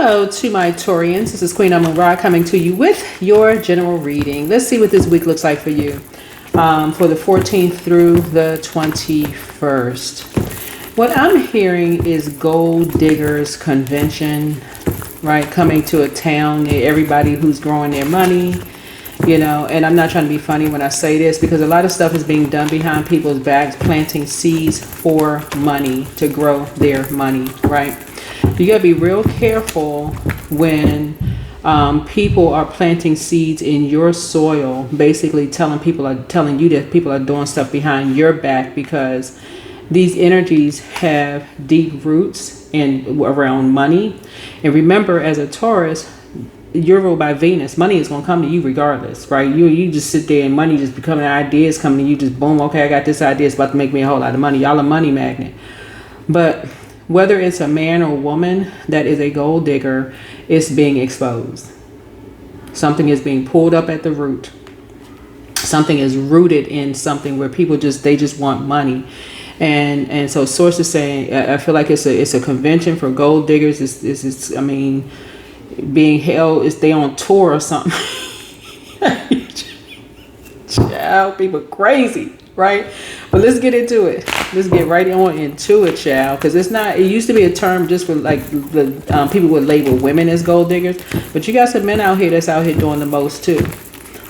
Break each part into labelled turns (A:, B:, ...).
A: Hello to my Taurians. This is Queen Amon-Ra coming to you with your general reading. Let's see what this week looks like for you for the 14th through the 21st. What I'm hearing is gold diggers convention, right? Coming to a town, everybody who's growing their money, you know, and I'm not trying to be funny when I say this because a lot of stuff is being done behind people's backs, planting seeds for money to grow their money, right? You got to be real careful when people are planting seeds in your soil, basically telling you that people are doing stuff behind your back, because these energies have deep roots around money. And remember, as a Taurus, you're ruled by Venus. Money is going to come to you regardless, right? You just sit there and money just becoming ideas coming to you. Just boom, okay, I got this idea. It's about to make me a whole lot of money. Y'all a money magnet. But whether it's a man or woman that is a gold digger, it's being exposed. Something is being pulled up at the root. Something is rooted in something where people just want money. And so sources saying, I feel like it's a convention for gold diggers. It's I mean, being held, is they on tour or something. Child, people crazy, right? But let's get into it. Let's get right on into it, child. Because it used to be a term just for like the people would label women as gold diggers. But you got some men out here that's out here doing the most too.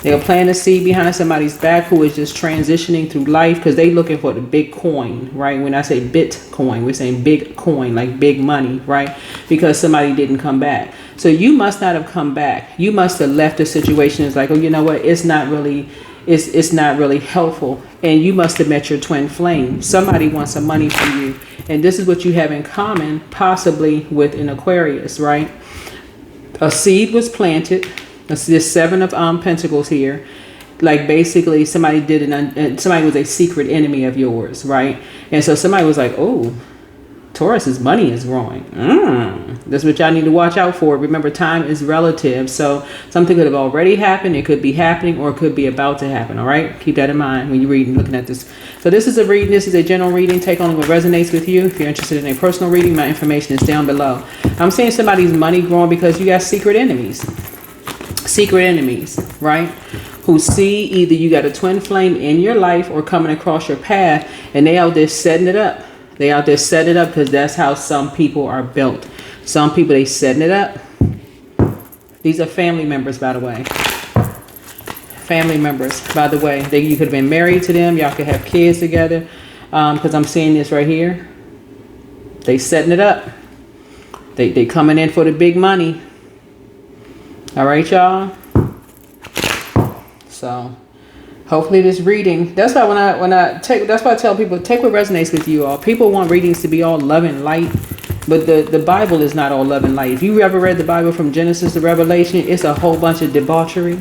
A: They'll plant a seed behind somebody's back who is just transitioning through life because they looking for the big coin, right? When I say Bitcoin, we're saying big coin, like big money, right? Because somebody didn't come back. So you must not have come back. You must have left the situation. It's like, oh, you know what? It's not really helpful. And you must have met your twin flame. Somebody wants some money from you. And this is what you have in common, possibly with an Aquarius, right? A seed was planted. This Seven of Pentacles here. Like basically somebody somebody was a secret enemy of yours, right? And so somebody was like, oh, Taurus's money is growing. That's what y'all need to watch out for. Remember, time is relative. So something could have already happened. It could be happening, or it could be about to happen. All right. Keep that in mind when you're reading, looking at this. So this is a reading. This is a general reading. Take on what resonates with you. If you're interested in a personal reading, my information is down below. I'm seeing somebody's money growing because you got secret enemies. Secret enemies, right? Who see either you got a twin flame in your life or coming across your path, and they out there setting it up. They out there setting it up because that's how some people are built. Some people, they setting it up. These are family members, by the way. Family members, by the way. You could have been married to them. Y'all could have kids together. Because I'm seeing this right here. They setting it up. They coming in for the big money. All right, y'all. So hopefully this reading, that's why that's why I tell people, take what resonates with you all. People want readings to be all love and light, but the Bible is not all love and light. If you ever read the Bible from Genesis to Revelation, it's a whole bunch of debauchery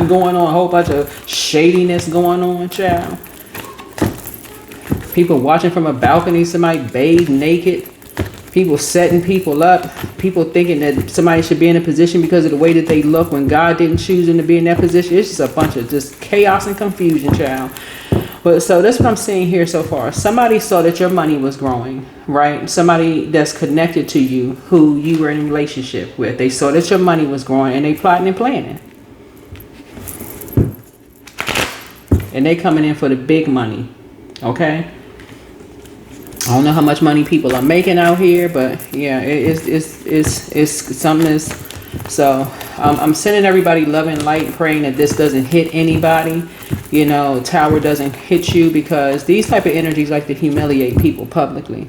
A: going on, a whole bunch of shadiness going on, child. People watching from a balcony, somebody bathed naked. People setting people up. People thinking that somebody should be in a position because of the way that they look when God didn't choose them to be in that position. It's just a bunch of just chaos and confusion, child. But so that's what I'm seeing here so far. Somebody saw that your money was growing, right? Somebody that's connected to you who you were in a relationship with. They saw that your money was growing and they plotting and planning. And they coming in for the big money, okay? I don't know how much money people are making out here, but yeah, it's something. So I'm sending everybody love and light, praying that this doesn't hit anybody. You know, tower doesn't hit you, because these type of energies like to humiliate people publicly.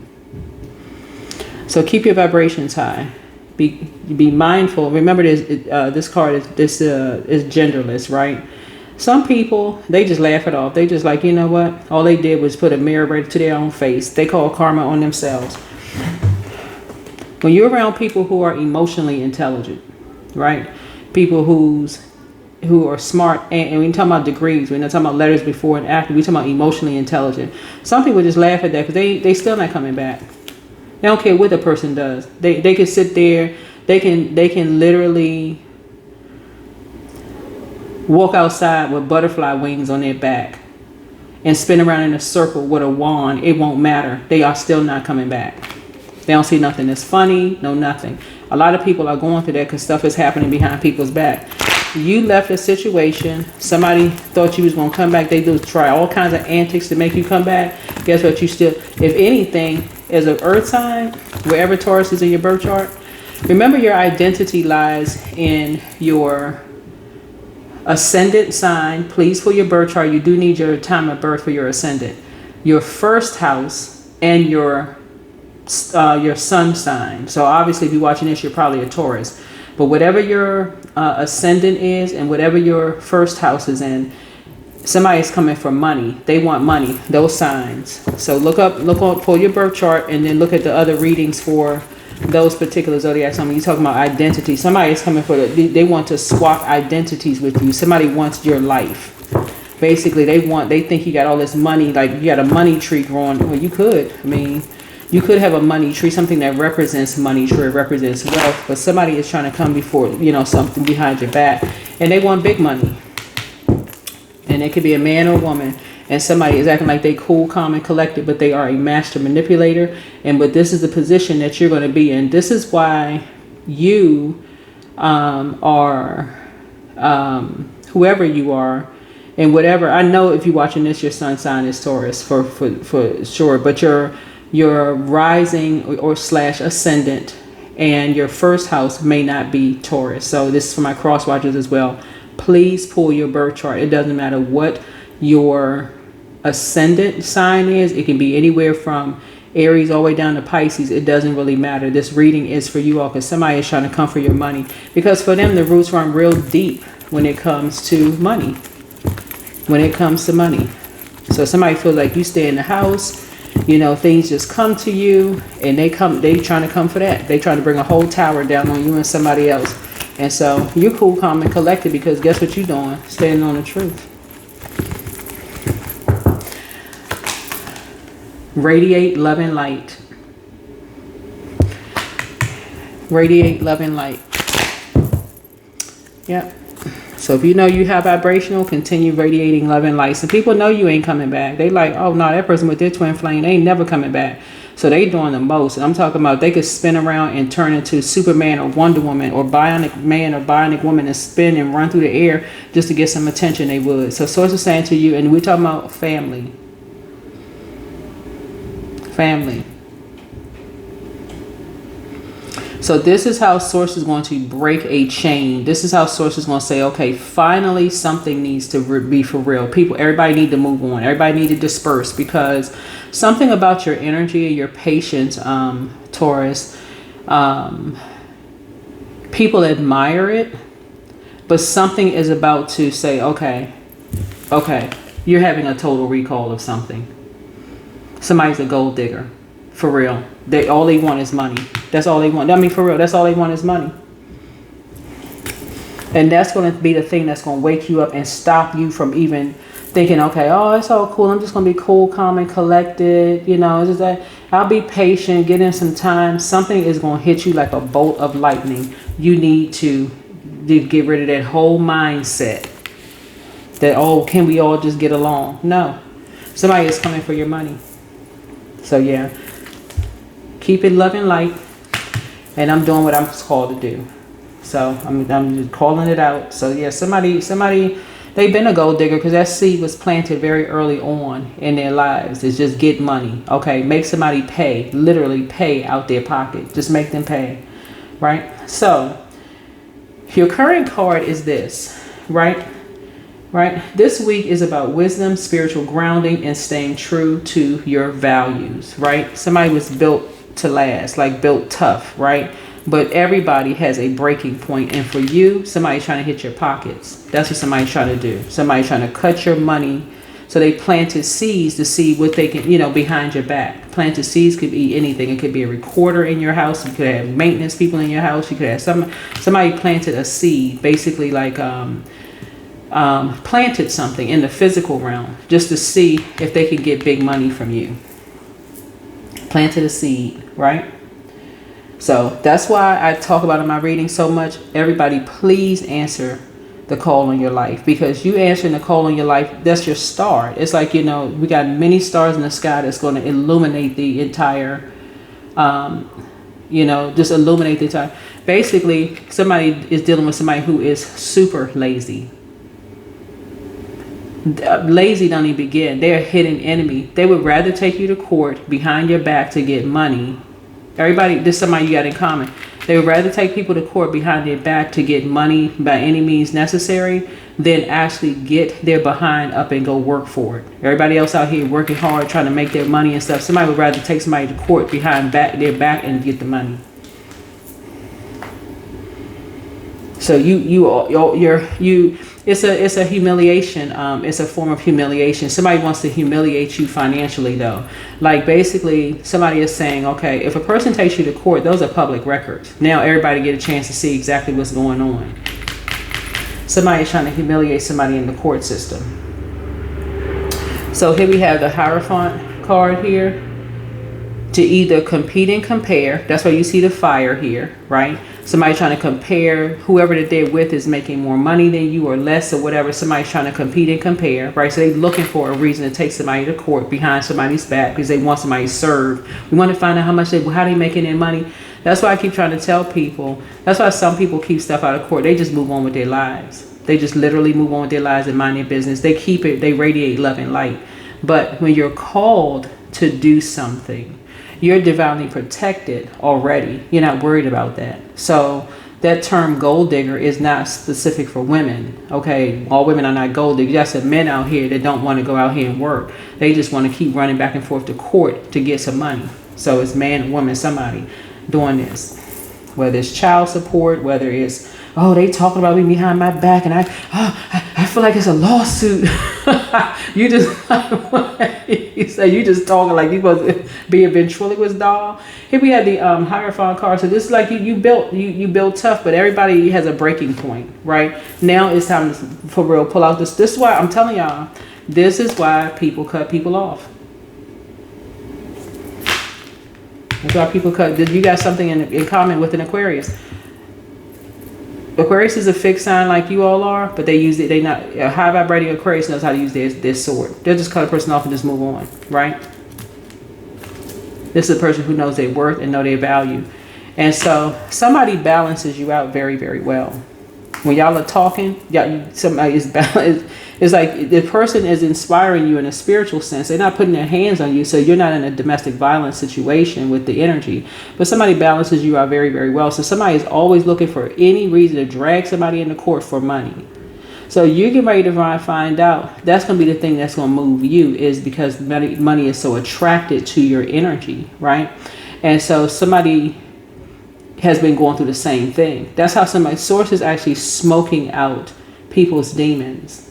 A: So keep your vibrations high. Be mindful. Remember, this card is genderless, right? Some people, they just laugh it off. They just like, you know what? All they did was put a mirror right to their own face. They call karma on themselves. When you're around people who are emotionally intelligent, right? People who are smart, and we're talking about degrees. We're not talking about letters before and after. We're talking about emotionally intelligent. Some people just laugh at that because they still not coming back. They don't care what the person does. They can sit there. They can literally walk outside with butterfly wings on their back and spin around in a circle with a wand. It won't matter. They are still not coming back. They don't see nothing that's funny, no nothing. A lot of people are going through that because stuff is happening behind people's back. You left a situation. Somebody thought you was going to come back. They do try all kinds of antics to make you come back. Guess what? You still, if anything, as an earth sign, wherever Taurus is in your birth chart, remember your identity lies in your ascendant sign. Please, for your birth chart, you do need your time of birth for your ascendant. Your first house and your sun sign. So obviously, if you're watching this, you're probably a Taurus. But whatever your ascendant is and whatever your first house is in, somebody's coming for money. They want money. Those signs. So look up for your birth chart and then look at the other readings for those particular zodiac signs. You're talking about identity. Somebody is coming for they want to swap identities with you. Somebody wants your life. Basically, they think you got all this money, like you got a money tree growing. Well, you could. I mean, you could have a money tree, something that represents money tree, represents wealth, but somebody is trying to come before, something behind your back, and they want big money. And it could be a man or a woman, and somebody is acting like they cool, calm, and collected, but they are a master manipulator. But this is the position that you're going to be in. This is why you are whoever you are, and whatever. I know if you're watching this, your sun sign is Taurus for sure, but your rising or slash ascendant and your first house may not be Taurus. So this is for my cross watchers as well. Please pull your birth chart. It doesn't matter what your ascendant sign is. It can be anywhere from Aries all the way down to Pisces. It doesn't really matter. This reading is for you all because somebody is trying to come for your money. Because for them, the roots run real deep when it comes to money. When it comes to money. So somebody feels like you stay in the house, things just come to you, and they trying to come for that. They trying to bring a whole tower down on you and somebody else. And so you're cool, calm, and collected because guess what you're doing? Standing on the truth. Radiate love and light. Radiate love and light. Yep. So if you know you have vibrational, continue radiating love and light. Some people know you ain't coming back. They like, oh no, that person with their twin flame, they ain't never coming back. So they doing the most. And I'm talking about they could spin around and turn into Superman or Wonder Woman or Bionic Man or Bionic Woman and spin and run through the air just to get some attention. They would. So Source is saying to you, and we're talking about family. Family. So this is how Source is going to break a chain. This is how Source is going to say, okay, finally something needs to be for real. Everybody need to move on. Everybody need to disperse because something about your energy and your patience, Taurus, people admire it, but something is about to say, okay, you're having a total recall of something. Somebody's a gold digger. For real. All they want is money. That's all they want. I mean, for real, that's all they want is money. And that's going to be the thing that's going to wake you up and stop you from even thinking, okay, oh, it's all cool. I'm just going to be cool, calm, and collected. It's just that I'll be patient, get in some time. Something is going to hit you like a bolt of lightning. You need to get rid of that whole mindset that, oh, can we all just get along? No. Somebody is coming for your money. So, yeah. Keep it love and light, and I'm doing what I'm called to do. So I'm just calling it out. So yeah, somebody, they've been a gold digger because that seed was planted very early on in their lives. It's just get money. Okay, make somebody pay, literally pay out their pocket. Just make them pay, right? So your current card is this, right? This week is about wisdom, spiritual grounding, and staying true to your values, right? Somebody was built to last, like built tough, right? But everybody has a breaking point, and for you, somebody's trying to hit your pockets. That's what somebody's trying to do. Somebody's trying to cut your money. So they planted seeds to see what they can, behind your back. Planted seeds could be anything. It could be a recorder in your house. You could have maintenance people in your house. You could have somebody planted a seed, basically like planted something in the physical realm just to see if they could get big money from you. Planted a seed, right? So that's why I talk about in my reading so much. Everybody, please answer the call on your life, because you answering the call on your life, that's your star. It's like, we got many stars in the sky that's going to illuminate the entire You know, just illuminate the time. Basically, somebody is dealing with somebody who is super lazy. Lazy don't even begin. They're a hidden enemy. They would rather take you to court behind your back to get money. Everybody, this is somebody you got in common. They would rather take people to court behind their back to get money by any means necessary than actually get their behind up and go work for it. Everybody else out here working hard, trying to make their money and stuff. Somebody would rather take somebody to court behind their back and get the money. So it's a humiliation. It's a form of humiliation. Somebody wants to humiliate you financially, though. Like, basically, somebody is saying, okay, if a person takes you to court, those are public records. Now everybody get a chance to see exactly what's going on. Somebody is trying to humiliate somebody in the court system. So here we have the Hierophant card here. To either compete and compare. That's why you see the fire here, right? Somebody trying to compare. Whoever that they're with is making more money than you or less or whatever. Somebody's trying to compete and compare, right? So they're looking for a reason to take somebody to court behind somebody's back because they want somebody served. We want to find out how they making their money. That's why I keep trying to tell people. That's why some people keep stuff out of court. They just move on with their lives. They just literally move on with their lives and mind their business. They keep it. They radiate love and light. But when you're called to do something, you're divinely protected already. You're not worried about that. So that term gold digger is not specific for women. Okay, all women are not gold diggers. You got some men out here that don't want to go out here and work. They just want to keep running back and forth to court to get some money. So it's man, woman, somebody doing this. Whether it's child support, whether it's, oh, they talking about me behind my back and I feel like it's a lawsuit. You just talking like you supposed to be a ventriloquist doll. Here we have the Hierophant card. So this is like you build tough, but everybody has a breaking point, right? Now it's time to, for real, pull out this. This is why I'm telling y'all, this is why people cut people off. That's why people cut. You got something in common with an Aquarius. Aquarius is a fixed sign like you all are, but they use it. They not a high vibrating Aquarius knows how to use their sword. They'll just cut a person off and just move on, right? This is a person who knows their worth and know their value, and so somebody balances you out very, very well. When y'all are talking, somebody is balanced. It's like the person is inspiring you in a spiritual sense. They're not putting their hands on you, so you're not in a domestic violence situation with the energy. But somebody balances you out very, very well. So somebody is always looking for any reason to drag somebody into court for money. So you get ready to find out that's going to be the thing that's going to move you, is because money is so attracted to your energy, right? And so somebody has been going through the same thing. That's how source is actually smoking out people's demons.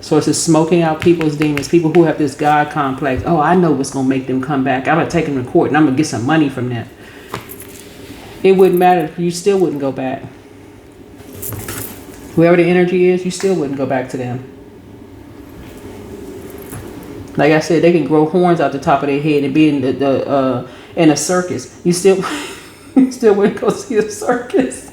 A: Source is smoking out people's demons. People who have this God complex. Oh, I know what's going to make them come back. I'm going to take them to court and I'm going to get some money from them. It wouldn't matter. You still wouldn't go back. Whoever the energy is, you still wouldn't go back to them. Like I said, they can grow horns out the top of their head and be in in a circus. You still wouldn't go see a circus.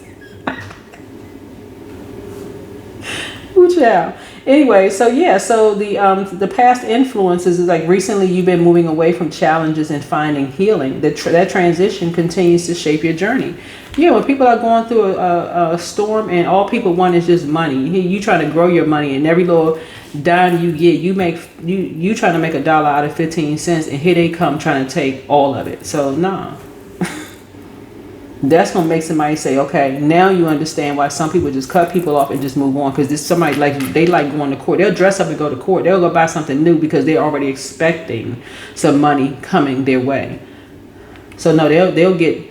A: Ooh, child. Anyway, so yeah, so the past influences is like recently you've been moving away from challenges and finding healing. That transition continues to shape your journey. Yeah, when people are going through a storm and all people want is just money, you trying to grow your money, and every little dime you get, you trying to make $1 out of 15 cents, and here they come trying to take all of it. So nah. That's going to make somebody say, okay, now you understand why some people just cut people off and just move on. Because this somebody they like going to court. They'll dress up and go to court. They'll go buy something new because they're already expecting some money coming their way. So no, they'll get,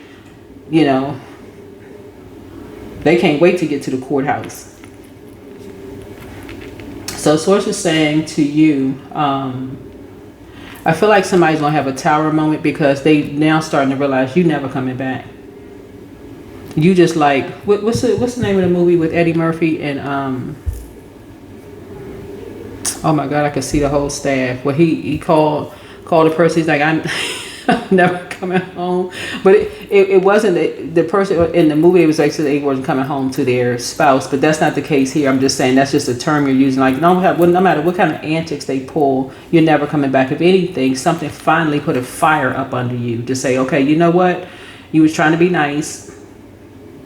A: they can't wait to get to the courthouse. So Source is saying to you, I feel like somebody's going to have a tower moment because they now starting to realize you never coming back. You just like, what's the name of the movie with Eddie Murphy and oh my God, I could see the whole staff where he called the person. He's like, I'm never coming home. But it wasn't the person in the movie. It was like, so they wasn't coming home to their spouse, but that's not the case here. I'm just saying that's just a term you're using. Like no matter what kind of antics they pull, you're never coming back. If anything, something finally put a fire up under you to say, okay, you know what? You was trying to be nice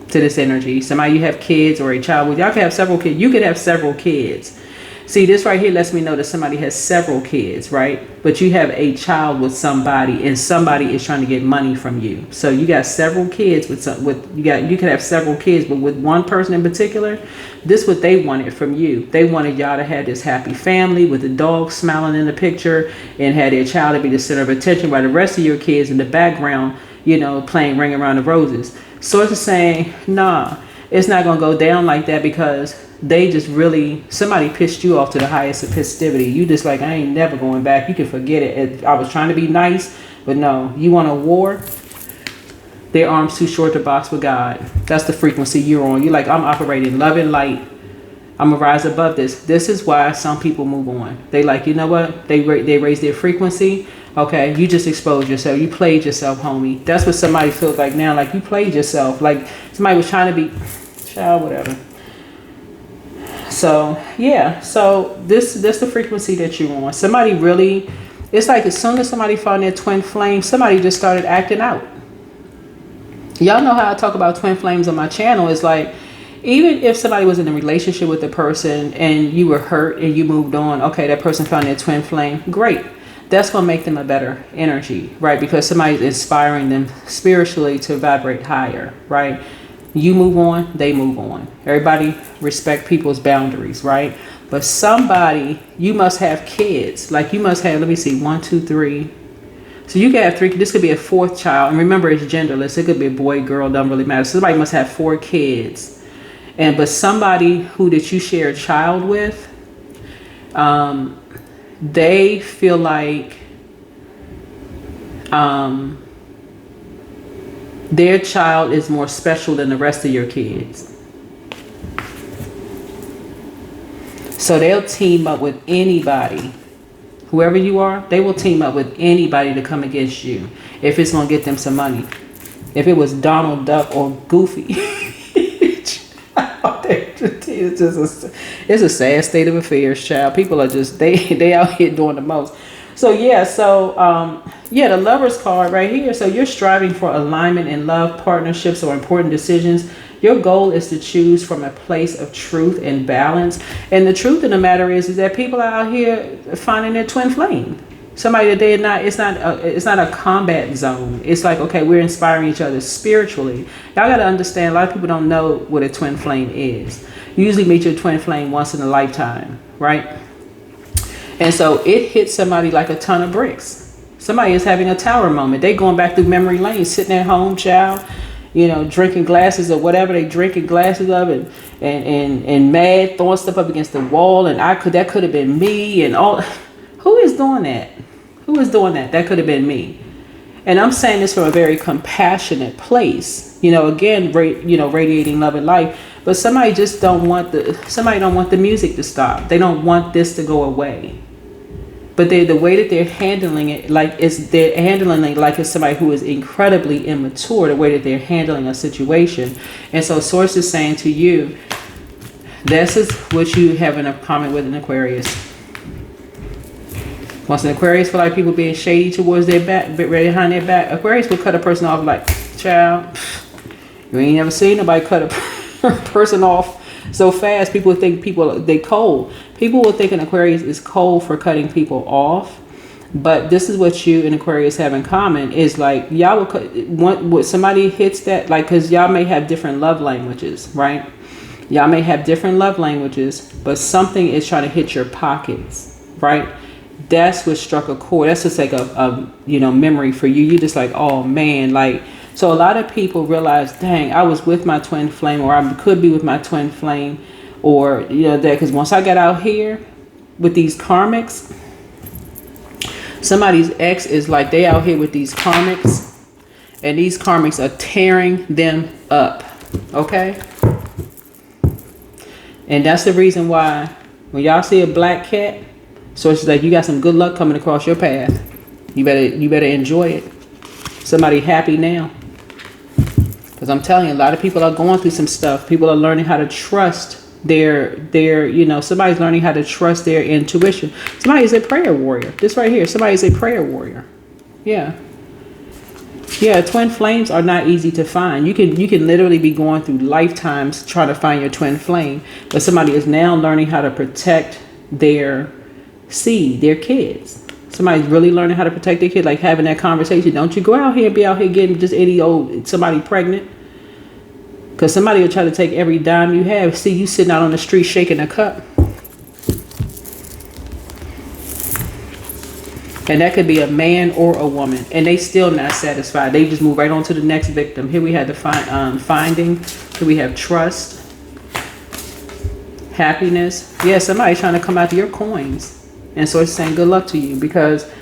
A: to this energy. Somebody you have kids or a child with. Y'all can have several kids. You could have several kids. See, this right here lets me know that somebody has several kids, right? But you have a child with somebody, and somebody is trying to get money from you. So you got several kids you could have several kids, but with one person in particular, this is what they wanted from you. They wanted y'all to have this happy family with the dog smiling in the picture and had their child to be the center of attention, while the rest of your kids in the background, you know, playing Ring Around the Roses. Source is saying, nah, it's not gonna go down like that, because they just really, somebody pissed you off to the highest of festivity. You just like, I ain't never going back. You can forget it. I was trying to be nice, but no. You want a war? Their arms too short to box with God. That's the frequency you're on. You're like, I'm operating love and light. I'm gonna rise above this. This is why some people move on. They like, you know what? They raise their frequency. Okay, you just exposed yourself. You played yourself, homie. That's what somebody feels like now. Like, you played yourself. Like somebody was trying to be, child, whatever. So yeah, so this the frequency that you're on. Somebody really, it's like as soon as somebody found their twin flame, somebody just started acting out. Y'all know how I talk about twin flames on my channel. It's like, even if somebody was in a relationship with the person and you were hurt and you moved on, okay, that person found their twin flame, great. That's going to make them a better energy, right? Because somebody's inspiring them spiritually to vibrate higher, right? You move on, they move on. Everybody respect people's boundaries, right? But somebody, you must have kids. Like, you must have, let me see, 1, 2, 3. So you can have 3. This could be a 4th child. And remember, it's genderless. It could be a boy, girl, doesn't really matter. Somebody must have 4 kids. But somebody who that you share a child with, they feel like their child is more special than the rest of your kids. So they'll team up with anybody. Whoever you are, they will team up with anybody to come against you if it's going to get them some money. If it was Donald Duck or Goofy. It's a sad state of affairs, child. People are just, they out here doing the most. So yeah, the Lover's card right here. So you're striving for alignment in love, partnerships, or important decisions. Your goal is to choose from a place of truth and balance. And the truth of the matter is that people are out here finding their twin flame. Somebody that they're not, it's not a combat zone. It's like, okay, we're inspiring each other spiritually. Y'all got to understand, a lot of people don't know what a twin flame is. You usually meet your twin flame once in a lifetime, right? And so it hits somebody like a ton of bricks. Somebody is having a tower moment. They going back through memory lane, sitting at home, child, you know, drinking glasses or whatever they drinking glasses of, and mad, throwing stuff up against the wall. And that could have been me and all. Who is doing that? Who is doing that? That could have been me. And I'm saying this from a very compassionate place. You know, again, radiating love and life. But somebody just don't want the music to stop. They don't want this to go away. But the way that they're handling it, they're handling it like it's somebody who is incredibly immature, the way that they're handling a situation. And so Source is saying to you, this is what you have in common with an Aquarius. Once an Aquarius feel like people being shady towards their back, behind their back, Aquarius will cut a person off like, child, you ain't never seen nobody cut a person off so fast. People think they cold. People will think an Aquarius is cold for cutting people off. But this is what you and Aquarius have in common is like, y'all when somebody hits that, like, because y'all may have different love languages, right? Y'all may have different love languages, but something is trying to hit your pockets, right? That's what struck a chord. That's just like a memory for you. You just like, oh man, like, so a lot of people realize, dang, I was with my twin flame, or I could be with my twin flame, or that, because once I got out here with these karmics, somebody's ex is like, they out here with these karmics, and these karmics are tearing them up. Okay, and that's the reason why when y'all see a black cat, so it's like, you got some good luck coming across your path. You better enjoy it. Somebody happy now. Because I'm telling you, a lot of people are going through some stuff. People are learning how to trust their somebody's learning how to trust their intuition. Somebody is a prayer warrior. This right here, somebody is a prayer warrior. Yeah. Yeah, twin flames are not easy to find. You can literally be going through lifetimes trying to find your twin flame, but somebody is now learning how to protect their seed, their kids. Somebody's really learning how to protect their kid, like having that conversation. Don't you go out here and be out here getting just any old somebody pregnant, because somebody will try to take every dime you have. See you sitting out on the street shaking a cup. And that could be a man or a woman, and they still not satisfied. They just move right on to the next victim. Here we have the finding. Here we have trust, happiness. Yeah, somebody's trying to come after your coins, and so it's saying good luck to you, because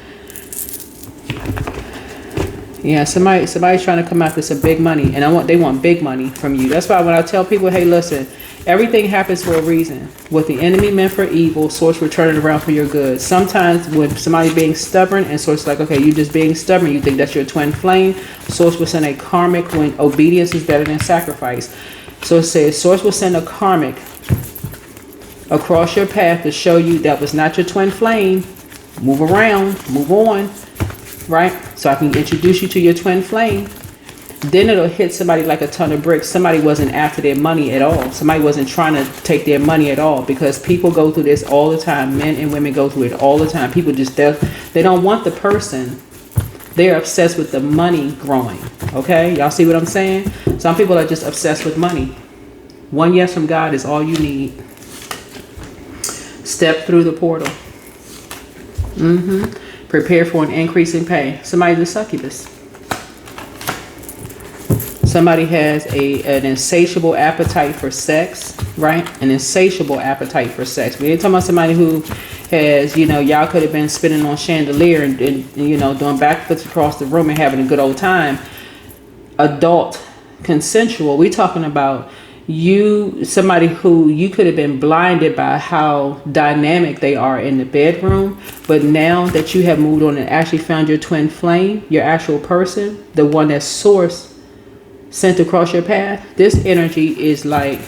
A: yeah, somebody's trying to come after some big money, and they want big money from you. That's why when I tell people, hey, listen, everything happens for a reason. What the enemy meant for evil, source will turn it around for your good. Sometimes when somebody's being stubborn, and source like, okay, you just being stubborn, you think that's your twin flame, source will send a karmic when obedience is better than sacrifice. So it says source will send a karmic across your path to show you that was not your twin flame. Move around, move on, right? So I can introduce you to your twin flame. Then it'll hit somebody like a ton of bricks. Somebody wasn't after their money at all. Somebody wasn't trying to take their money at all, because people go through this all the time. Men and women go through it all the time. People just, they don't want the person. They're obsessed with the money growing. Okay? Y'all see what I'm saying? Some people are just obsessed with money. One yes from God is all you need. Step through the portal. Prepare for an increase in pay. Somebody's a succubus. Somebody has an insatiable appetite for sex, right? An insatiable appetite for sex. We ain't talking about somebody who has, y'all could have been spinning on chandelier and doing backflips across the room and having a good old time. Adult, consensual. We talking about somebody who you could have been blinded by how dynamic they are in the bedroom, but now that you have moved on and actually found your twin flame, your actual person, the one that's source sent across your path, this energy is like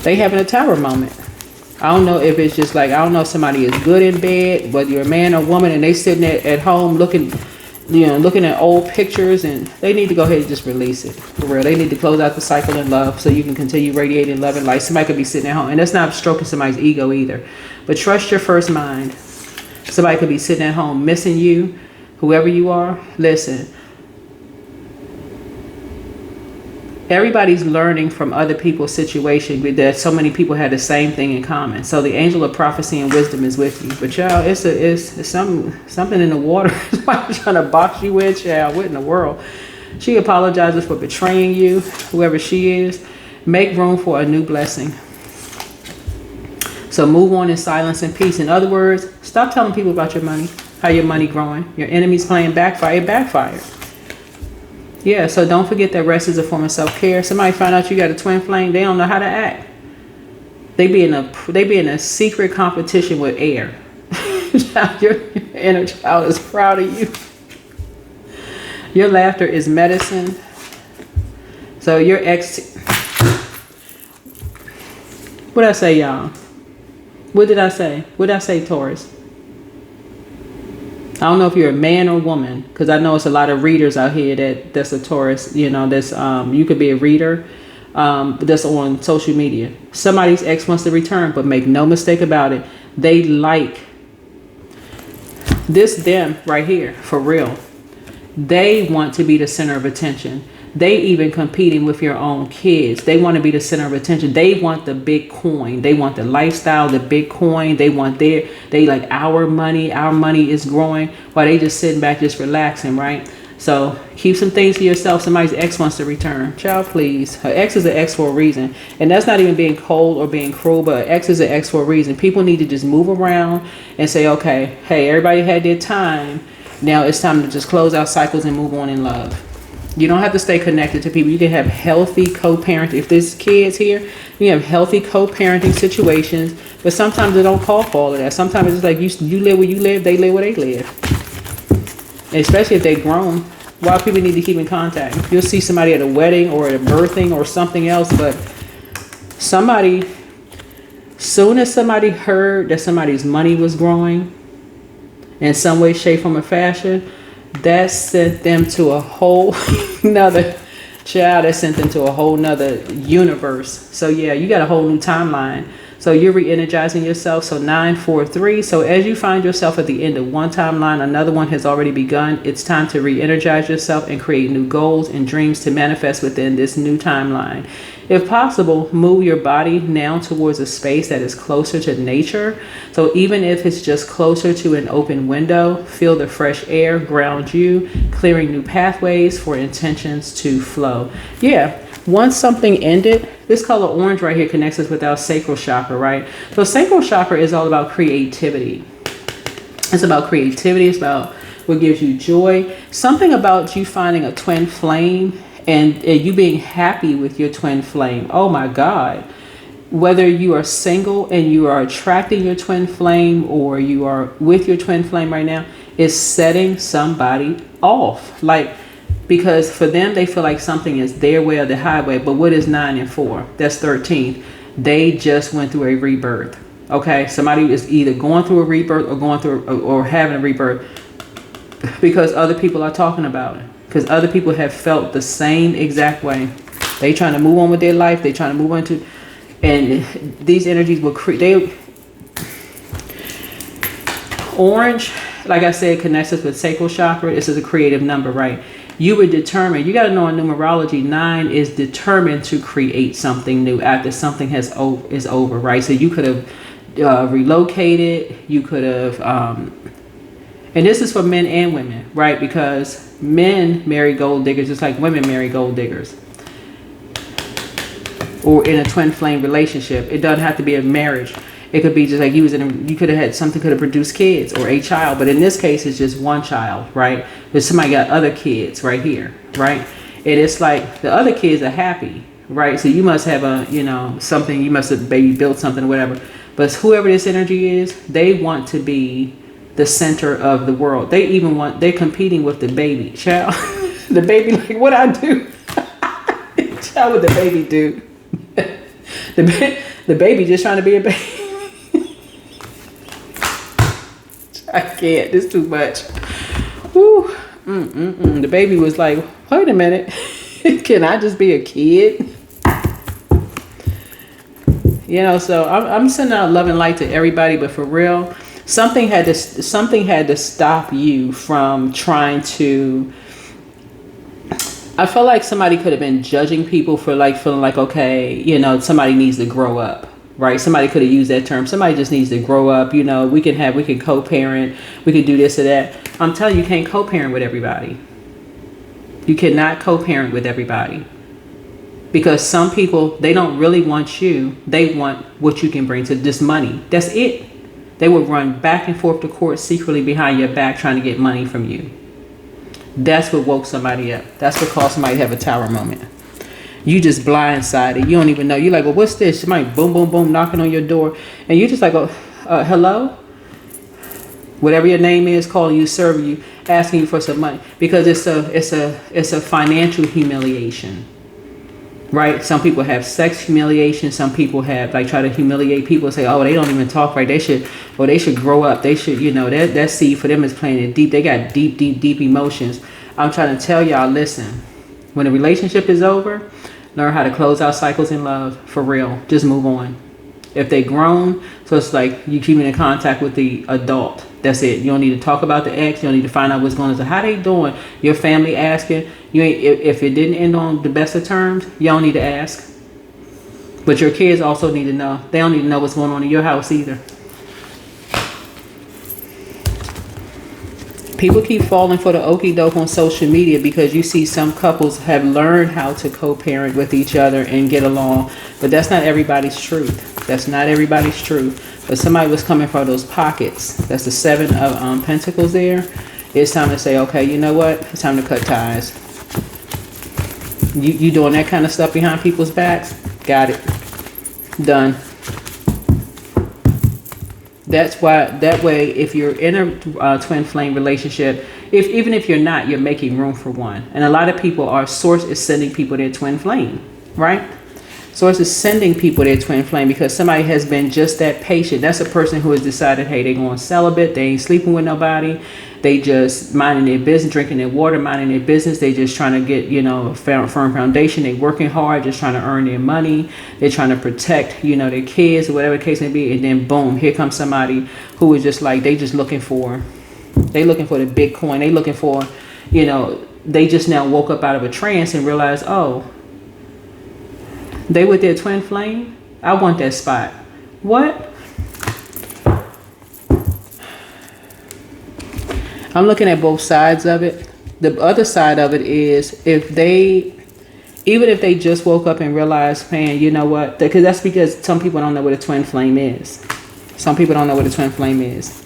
A: they having a tower moment. I don't know if it's just like, I don't know if somebody is good in bed, whether you're a man or woman, and they sitting at home looking at old pictures, and they need to go ahead and just release it. For real. They need to close out the cycle in love so you can continue radiating love and light. Somebody could be sitting at home, and that's not stroking somebody's ego either, but trust your first mind. Somebody could be sitting at home missing you, whoever you are. Listen, everybody's learning from other people's situation, but that so many people had the same thing in common. So the angel of prophecy and wisdom is with you. But y'all, it's something in the water. Somebody's trying to box you in, child. What in the world? She apologizes for betraying you, whoever she is. Make room for a new blessing. So move on in silence and peace. In other words, stop telling people about your money, how your money growing. Your enemy's playing backfire. It backfired. Yeah, so don't forget that rest is a form of self-care. Somebody find out you got a twin flame, they don't know how to act. They be in a secret competition with air. Your inner child is proud of you. Your laughter is medicine. So your ex, what did I say, y'all? What did I say? What did I say, Taurus? I don't know if you're a man or woman, because I know it's a lot of readers out here that's a Taurus. That's you could be a reader, that's on social media. Somebody's ex wants to return, but make no mistake about it, they like this them right here, for real. They want to be the center of attention. They even competing with your own kids. They want to be the center of attention. They want the big coin. They want the lifestyle, the big coin. They want they like our money is growing, while they just sitting back, just relaxing, right? So keep some things to yourself. Somebody's ex wants to return. Child, please. Her ex is an ex for a reason. And that's not even being cold or being cruel, but an ex is an ex for a reason. People need to just move around and say, okay, hey, everybody had their time. Now it's time to just close out cycles and move on in love. You don't have to stay connected to people. You can have healthy co-parenting. If there's kids here, you have healthy co-parenting situations. But sometimes they don't call for all of that. Sometimes it's like you live where you live, they live where they live. And especially if they're grown. Why people need to keep in contact. You'll see somebody at a wedding or at a birthing or something else. But soon as somebody heard that somebody's money was growing in some way, shape, form, or fashion, that sent them to a whole nother child, that sent them to a whole nother universe. So yeah, you got a whole new timeline. So you're re-energizing yourself. So 943. So as you find yourself at the end of one timeline, another one has already begun. It's time to re-energize yourself and create new goals and dreams to manifest within this new timeline. If possible, move your body now towards a space that is closer to nature. So even if it's just closer to an open window, feel the fresh air ground you, clearing new pathways for intentions to flow. Yeah, once something ended, this color orange right here connects us with our sacral chakra, right? So sacral chakra is all about creativity. It's about creativity. It's about what gives you joy. Something about you finding a twin flame and you being happy with your twin flame. Oh my God. Whether you are single and you are attracting your twin flame or you are with your twin flame right now, is setting somebody off. Like, because for them, they feel like something is their way or the highway. But what is 9 and 4? That's 13. They just went through a rebirth. Okay, somebody is either going through a rebirth or going through or having a rebirth because other people are talking about it. Because other people have felt the same exact way. They trying to move on with their life. They trying to move on to, and these energies will create. Orange, like I said, connects us with sacral chakra. This is a creative number, right? You were determined. You got to know in numerology, 9 is determined to create something new after something is over, right? So you could have relocated. You could have, and this is for men and women, right? Because men marry gold diggers just like women marry gold diggers. Or in a twin flame relationship. It doesn't have to be a marriage. It could be just like you could have had something could have produced kids or a child. But in this case, it's just one child, right? But somebody got other kids right here, right? And it's like the other kids are happy, right? So you must have something, you must have maybe built something or whatever. But whoever this energy is, they want to be the center of the world. They're competing with the baby. Child, the baby, like, what I do? Child, what the baby do? The baby just trying to be a baby. I can't. This is too much. Woo. The baby was like, wait a minute. Can I just be a kid? So I'm sending out love and light to everybody, but for real, something had to stop you from trying to. I felt like somebody could have been judging people for like feeling like, okay, somebody needs to grow up, right? Somebody could have used that term. Somebody just needs to grow up. We can co-parent. We can do this or that. I'm telling you, you can't co-parent with everybody. You cannot co-parent with everybody. Because some people, they don't really want you. They want what you can bring to this money. That's it. They will run back and forth to court secretly behind your back trying to get money from you. That's what woke somebody up. That's what caused somebody to have a tower moment. You just blindsided. You don't even know. You're like, well, what's this? Somebody boom, boom, boom, knocking on your door. And you're just like, hello? Whatever your name is, calling you, serving you, asking you for some money. Because it's a financial humiliation. Right? Some people have sex humiliation. Some people have try to humiliate people and say, oh, they don't even talk right. They should grow up. They should, that seed for them is playing it deep. They got deep, deep, deep emotions. I'm trying to tell y'all, listen, when a relationship is over, learn how to close out cycles in love for real. Just move on. If they grown, so it's like you keeping in contact with the adult. That's it. You don't need to talk about the ex. You don't need to find out what's going on. So how they doing? Your family asking. You ain't. If it didn't end on the best of terms, you don't need to ask. But your kids also need to know. They don't need to know what's going on in your house either. People keep falling for the okie doke on social media because you see some couples have learned how to co-parent with each other and get along. But that's not everybody's truth. That's not everybody's truth. But somebody was coming for those pockets. That's the 7 of Pentacles there. It's time to say, okay, you know what? It's time to cut ties. You doing that kind of stuff behind people's backs? Got it. Done. That's why, that way, if you're in a twin flame relationship, even if you're not, you're making room for one. And a lot of people, our source is sending people their twin flame, right? Source is sending people their twin flame because somebody has been just that patient. That's a person who has decided, hey, they're going celibate. They ain't sleeping with nobody. They just minding their business, drinking their water, minding their business. They just trying to get, you know, a firm foundation. They working hard, just trying to earn their money. They're trying to protect, you know, their kids or whatever the case may be. And then boom, here comes somebody who is just like, they looking for the Bitcoin. They looking for, you know, they just now woke up out of a trance and realized, oh, they with their twin flame. I want that spot. What? I'm looking at both sides of it. The other side of it is even if they just woke up and realized, man, you know what? That's because some people don't know what a twin flame is. Some people don't know what a twin flame is.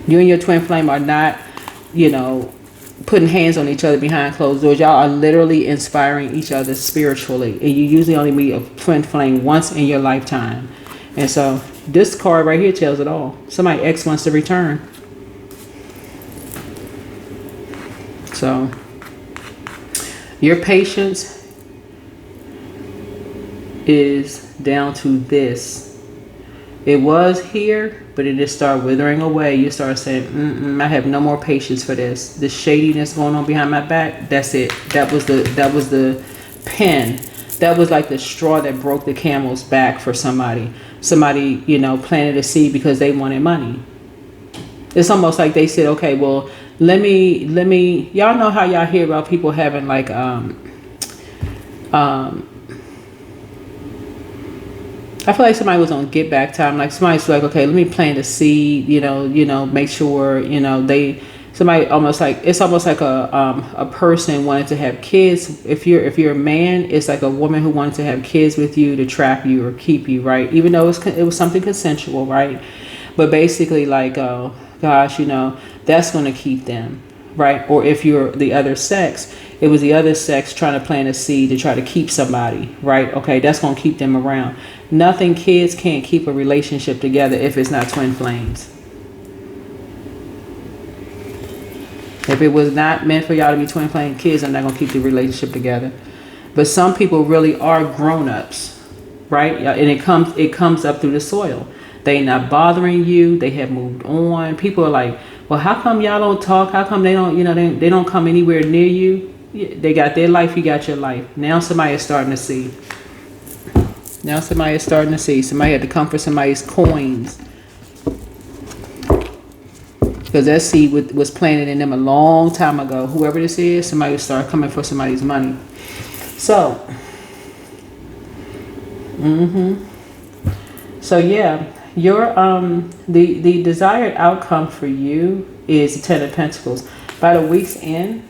A: You and your twin flame are not, you know, putting hands on each other behind closed doors. Y'all are literally inspiring each other spiritually. And you usually only meet a twin flame once in your lifetime. And so this card right here tells it all. Somebody X wants to return. So your patience is down to this. It was here, but it just started withering away. You start saying, I have no more patience for this. The shadiness going on behind my back, that's it. That was the pen. That was like the straw that broke the camel's back for somebody. Somebody, you know, planted a seed because they wanted money. It's almost like they said, okay, well, let me, y'all know how y'all hear about people having like, I feel like somebody was on get back time. Like somebody's like, okay, let me plant a seed, you know, make sure, you know, somebody almost like, it's almost like a person wanted to have kids. If you're a man, it's like a woman who wanted to have kids with you to trap you or keep you, right? Even though it was something consensual, right? But basically like, oh gosh, you know, that's going to keep them, right? Or if you're the other sex, it was the other sex trying to plant a seed to try to keep somebody, right? Okay, that's going to keep them around. Kids can't keep a relationship together if it's not twin flames. If it was not meant for y'all to be twin flame kids, I'm not going to keep the relationship together. But some people really are grown-ups, right? And it comes up through the soil. They not bothering you. They have moved on. People are like, well, how come y'all don't talk? How come they don't, you know, they don't come anywhere near you? They got their life, you got your life. Now somebody is starting to see. Somebody had to come for somebody's coins. Because that seed was planted in them a long time ago. Whoever this is, somebody will start coming for somebody's money. So, So yeah, your the desired outcome for you is the Ten of Pentacles. By the week's end,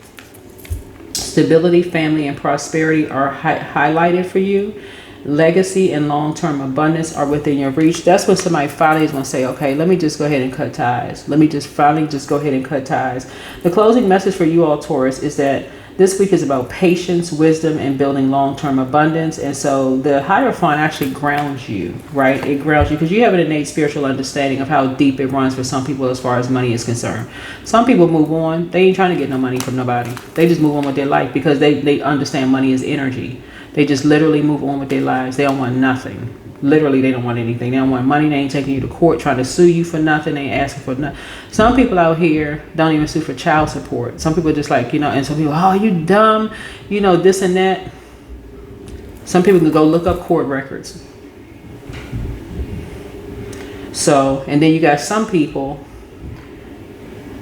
A: stability, family, and prosperity are highlighted for you. Legacy and long-term abundance are within your reach. That's when somebody finally is going to say, okay, let me just go ahead and cut ties. Let me just finally go ahead and cut ties. The closing message for you all, Taurus, is that this week is about patience, wisdom, and building long-term abundance. And so the Hierophant actually grounds you, right? It grounds you because you have an innate spiritual understanding of how deep it runs for some people as far as money is concerned. Some people move on. They ain't trying to get no money from nobody. They just move on with their life because they understand money is energy. They just literally move on with their lives. They don't want nothing. Literally, they don't want anything. They don't want money. They ain't taking you to court trying to sue you for nothing. They ain't asking for nothing. Some people out here don't even sue for child support. Some people just like, you know, and some people, oh, you dumb, you know, this and that. Some people can go look up court records. So, and then you got some people,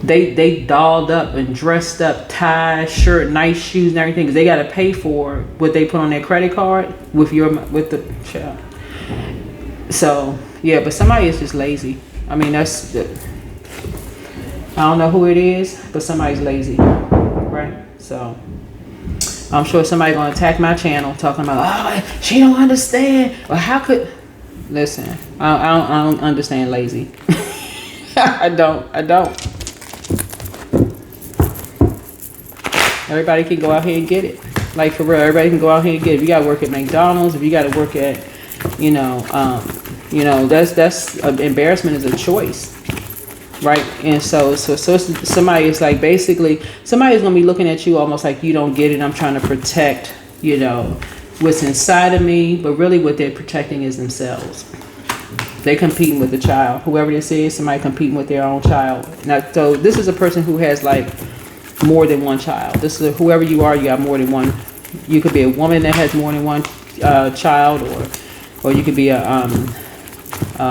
A: they dolled up and dressed up, tie, shirt, nice shoes and everything because they got to pay for what they put on their credit card with the child. So yeah, but somebody is just lazy. I mean, I don't know who it is, but somebody's lazy, right? So I'm sure somebody gonna attack my channel talking about, oh, she don't understand. Well, how could? Listen, I don't understand lazy. I don't. Everybody can go out here and get it. Like for real, everybody can go out here and get it. If you gotta work at McDonald's, if you gotta work at, that's embarrassment is a choice, right? And so somebody is like, basically, somebody's gonna be looking at you almost like you don't get it. I'm trying to protect, you know, what's inside of me, but really what they're protecting is themselves. They competing with the child. Whoever this is, somebody competing with their own child. Now, so this is a person who has like more than one child. This is whoever you are. You got more than one. You could be a woman that has more than one child, or you could be a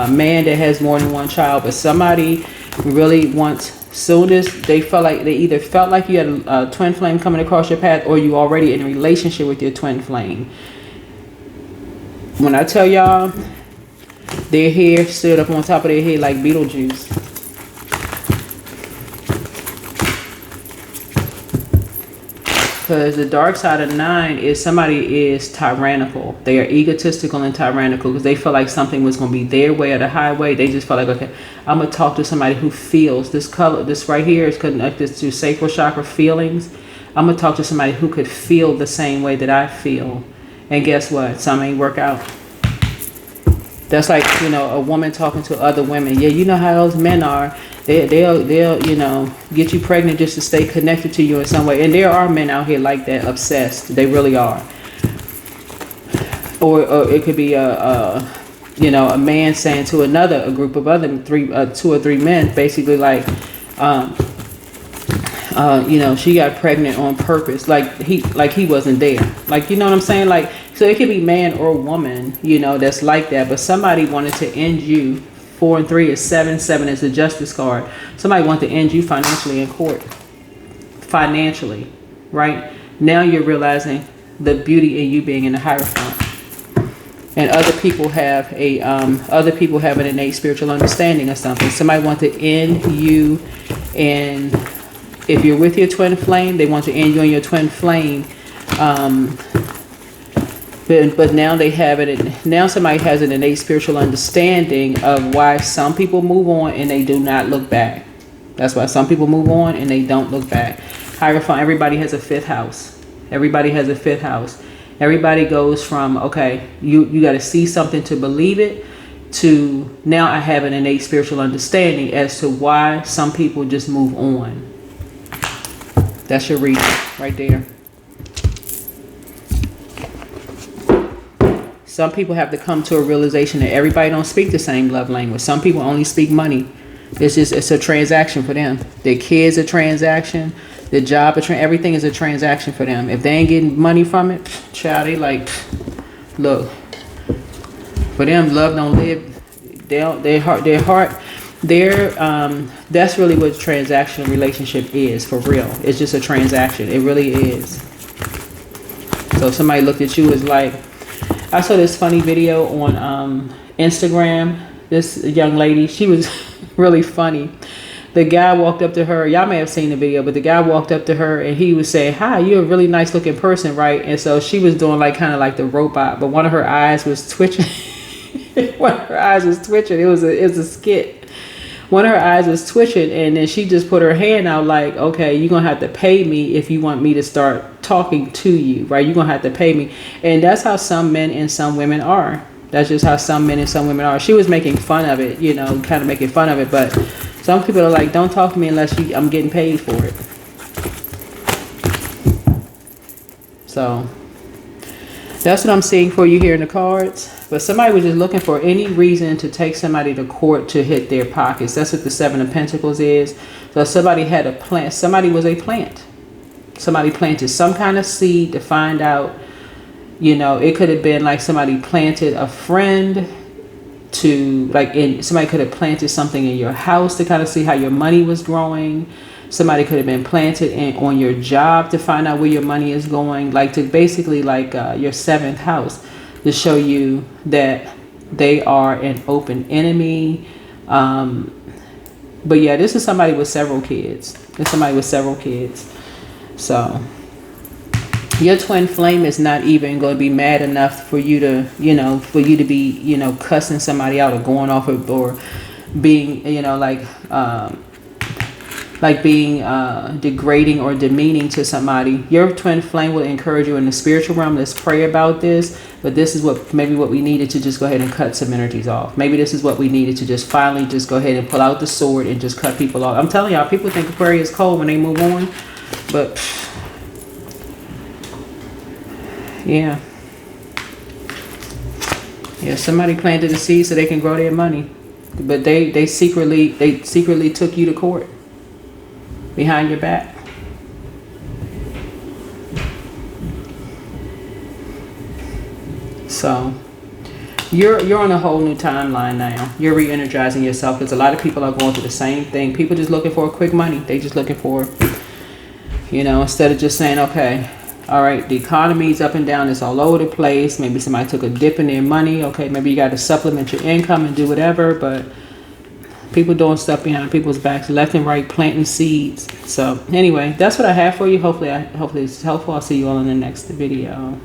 A: man that has more than one child. But somebody really wants. Soon as they either felt like you had a twin flame coming across your path, or you already in a relationship with your twin flame. When I tell y'all, their hair stood up on top of their head like Beetlejuice. Because the dark side of 9 is somebody is tyrannical. They are egotistical and tyrannical because they feel like something was going to be their way or the highway. They just feel like, okay, I'm going to talk to somebody who feels this color. This right here is connected to sacral chakra feelings. I'm going to talk to somebody who could feel the same way that I feel. And guess what? Some ain't work out. That's like, you know, a woman talking to other women. Yeah, you know how those men are. They'll you know, get you pregnant just to stay connected to you in some way. And there are men out here like that, obsessed. They really are. Or it could be you know, a man saying to a group of other 2 or 3 men, basically like, you know, she got pregnant on purpose, like he wasn't there. Like, you know what I'm saying? Like, so it could be man or woman, you know, that's like that. But somebody wanted to end you. 4 and 3 is 7. 7 is the justice card. Somebody wanted to end you financially in court. Financially, right? Now you're realizing the beauty in you being in the Hierophant. And other people have an innate spiritual understanding of something. Somebody wants to end you, and if you're with your twin flame, they want to end you and your twin flame. But now they have it. Now somebody has an innate spiritual understanding of why some people move on and they do not look back. That's why some people move on and they don't look back. Hierophant, everybody has a 5th house. Everybody has a 5th house. Everybody goes from, okay, you got to see something to believe it, to now I have an innate spiritual understanding as to why some people just move on. That's your reading right there. Some people have to come to a realization that everybody don't speak the same love language. Some people only speak money. It's a transaction for them. Their kids a transaction. Their job everything is a transaction for them. If they ain't getting money from it, child, they like, look. For them, love don't live. Their heart. That's really what a transactional relationship is for real. It's just a transaction. It really is. So if somebody looked at you as like. I saw this funny video on Instagram. This young lady, she was really funny. The guy walked up to her. Y'all may have seen the video, but the guy walked up to her and he was saying, "Hi, you're a really nice looking person, right?" And so she was doing like kind of like the robot, but one of her eyes was twitching. One of her eyes was twitching. It was a skit. One of her eyes was twitching, and then she just put her hand out like, okay, you're going to have to pay me if you want me to start talking to you, right? You're going to have to pay me. And that's how some men and some women are. That's just how some men and some women are. She was making fun of it, you know, kind of making fun of it. But some people are like, don't talk to me unless I'm getting paid for it. So that's what I'm seeing for you here in the cards. But somebody was just looking for any reason to take somebody to court to hit their pockets. That's what the 7 of Pentacles is. So somebody had a plant. Somebody was a plant. Somebody planted some kind of seed to find out, you know, it could have been like somebody planted a friend to like somebody could have planted something in your house to kind of see how your money was growing. Somebody could have been planted on your job to find out where your money is going, like to basically like your 7th house to show you that they are an open enemy. But yeah, this is somebody with several kids. It's somebody with several kids. So your twin flame is not even going to be mad enough for you to, you know, be, you know, cussing somebody out or going off or being, you know, like being degrading or demeaning to somebody. Your twin flame will encourage you in the spiritual realm. Let's pray about this. But this is what we needed to just go ahead and cut some energies off. Maybe this is what we needed to just finally just go ahead and pull out the sword and just cut people off. I'm telling y'all, people think Aquarius is cold when they move on. But yeah. Yeah, somebody planted a seed so they can grow their money. But they secretly took you to court behind your back. So you're on a whole new timeline now. You're re-energizing yourself because a lot of people are going through the same thing. People just looking for quick money. They just looking for, you know, instead of just saying, okay, all right, the economy's up and down, it's all over the place. Maybe somebody took a dip in their money. Okay, maybe you got to supplement your income and do whatever, but people doing stuff behind people's backs, left and right, planting seeds. So anyway, that's what I have for you. Hopefully it's helpful. I'll see you all in the next video.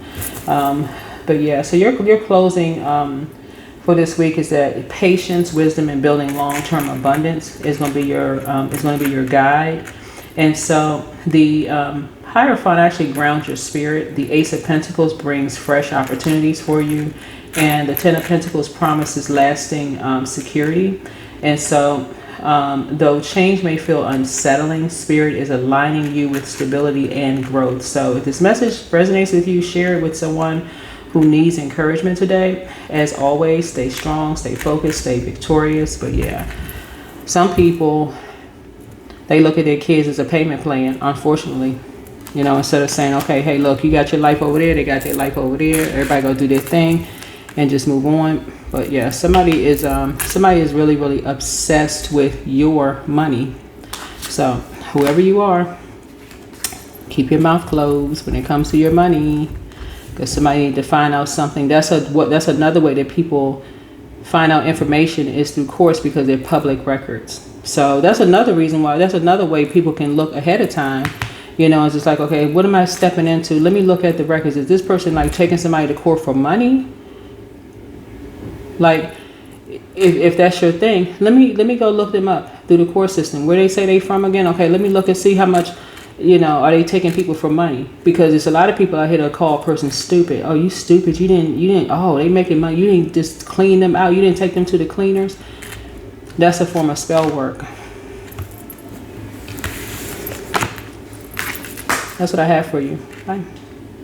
A: But yeah, so your closing for this week is that patience, wisdom, and building long-term abundance is going to be your guide. And so the Hierophant actually grounds your spirit. The Ace of Pentacles brings fresh opportunities for you, and the Ten of Pentacles promises lasting security. And so though change may feel unsettling, Spirit is aligning you with stability and growth. So if this message resonates with you, share it with someone who needs encouragement today. As always, stay strong, stay focused, stay victorious. But yeah, some people, they look at their kids as a payment plan, unfortunately. You know, instead of saying, okay, hey, look, you got your life over there, they got their life over there, everybody go do their thing and just move on. But yeah, somebody is really, really obsessed with your money. So whoever you are, keep your mouth closed when it comes to your money, because somebody need to find out something. That's another way that people find out information is through courts, because they're public records. So that's another reason why. That's another way people can look ahead of time. You know, it's just like, okay, what am I stepping into? Let me look at the records. Is this person like taking somebody to court for money? Like, if that's your thing, let me go look them up through the court system. Where they say they from again? Okay, let me look and see how much, you know, are they taking people for money? Because there's a lot of people out here that call a person stupid. Oh, you stupid. You didn't, oh, they making money. You didn't just clean them out. You didn't take them to the cleaners. That's a form of spell work. That's what I have for you. Bye.